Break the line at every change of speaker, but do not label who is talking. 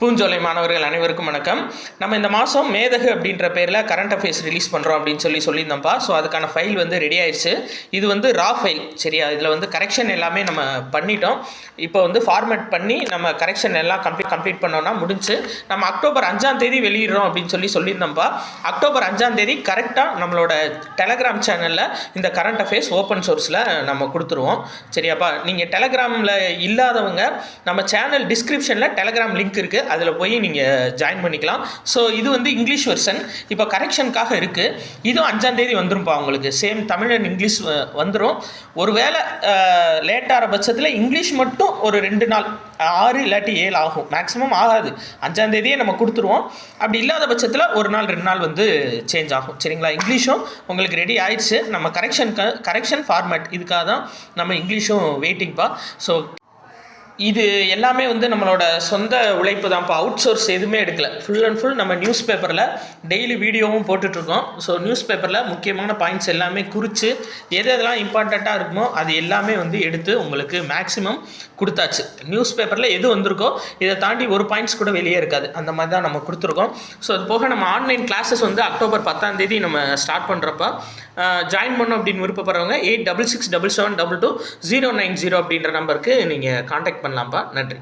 பூஞ்சோலை மாணவர்கள் அனைவருக்கும் வணக்கம். நம்ம இந்த மாதம் மேதகு அப்படின்ற பேரில் கரண்ட் அஃபேர்ஸ் ரிலீஸ் பண்ணுறோம் அப்படின்னு சொல்லியிருந்தோம்ப்பா. ஸோ அதுக்கான ஃபைல் வந்து ரெடி ஆயிடுச்சு. இது வந்து ரா ஃபைல், சரியா? இதில் வந்து கரெக்ஷன் எல்லாமே நம்ம பண்ணிட்டோம். இப்போ வந்து ஃபார்மேட் பண்ணி நம்ம கரெக்ஷன் எல்லாம் கம்ப்ளீட் பண்ணோன்னா முடிஞ்சு நம்ம அக்டோபர் 5ஆம் தேதி வெளியிடுறோம் அப்படின்னு சொல்லியிருந்தோம்ப்பா. அக்டோபர் 5ஆம் தேதி கரெக்டாக நம்மளோட டெலகிராம் சேனலில் இந்த கரண்ட் அஃபேர்ஸ் ஓப்பன் சோர்ஸில் நம்ம கொடுத்துருவோம், சரியாப்பா? நீங்கள் டெலகிராமில் இல்லாதவங்க நம்ம சேனல் டிஸ்கிரிப்ஷனில் டெலகிராம் லிங்க் இருக்குது, அதில் போய் நீங்கள் ஜாயின் பண்ணிக்கலாம். ஸோ இது வந்து இங்கிலீஷ் வெர்ஷன் இப்போ கரெக்ஷனுக்காக இருக்குது. இதுவும் 5ஆம் தேதி வந்துரும்ப்பா உங்களுக்கு. சேம் தமிழ் அண்ட் இங்கிலீஷ் வந்துடும். ஒருவேளை லேட்டாகிற பட்சத்தில் இங்கிலீஷ் மட்டும் ஒரு 2 நாள் 6 இல்லாட்டி 7 ஆகும், மேக்ஸிமம் ஆகாது. 5ஆம் தேதியே நம்ம கொடுத்துருவோம். அப்படி இல்லாத பட்சத்தில் 1 நாள் 2 நாள் வந்து சேஞ்ச் ஆகும், சரிங்களா? இங்கிலீஷும் உங்களுக்கு ரெடி ஆயிடுச்சு. நம்ம கரெக்ஷன் ஃபார்மேட் இதுக்காக தான் நம்ம இங்கிலீஷும் வெயிட்டிங்ப்பா. ஸோ இது எல்லாமே வந்து நம்மளோட சொந்த உழைப்பு தான்ப்பா, அவுட் சோர்ஸ் எதுவுமே எடுக்கல. ஃபுல் அண்ட் ஃபுல் நம்ம நியூஸ் பேப்பரில் டெய்லி வீடியோவும் போட்டுட்ருக்கோம். ஸோ நியூஸ் பேப்பரில் முக்கியமான பாயிண்ட்ஸ் எல்லாமே குறித்து எதெல்லாம் இம்பார்ட்டண்ட்டாக இருக்குமோ அது எல்லாமே வந்து எடுத்து உங்களுக்கு மேக்ஸிமம் கொடுத்தாச்சு. நியூஸ் பேப்பரில் எது வந்திருக்கோ இதை தாண்டி ஒரு பாயிண்ட்ஸ் கூட வெளியே இருக்காது, அந்த மாதிரி தான் நம்ம கொடுத்துருக்கோம். ஸோ அது போக நம்ம ஆன்லைன் கிளாஸஸ் வந்து அக்டோபர் 10ஆம் தேதி நம்ம ஸ்டார்ட் பண்ணுறப்ப ஜாயின் பண்ணோம் அப்படின்னு விருப்பப்படுறவங்க 8667722090 அப்படின்ற நம்பருக்கு நீங்கள் காண்டாக்ட் பண்ணலாம்ப்பா. நன்றி.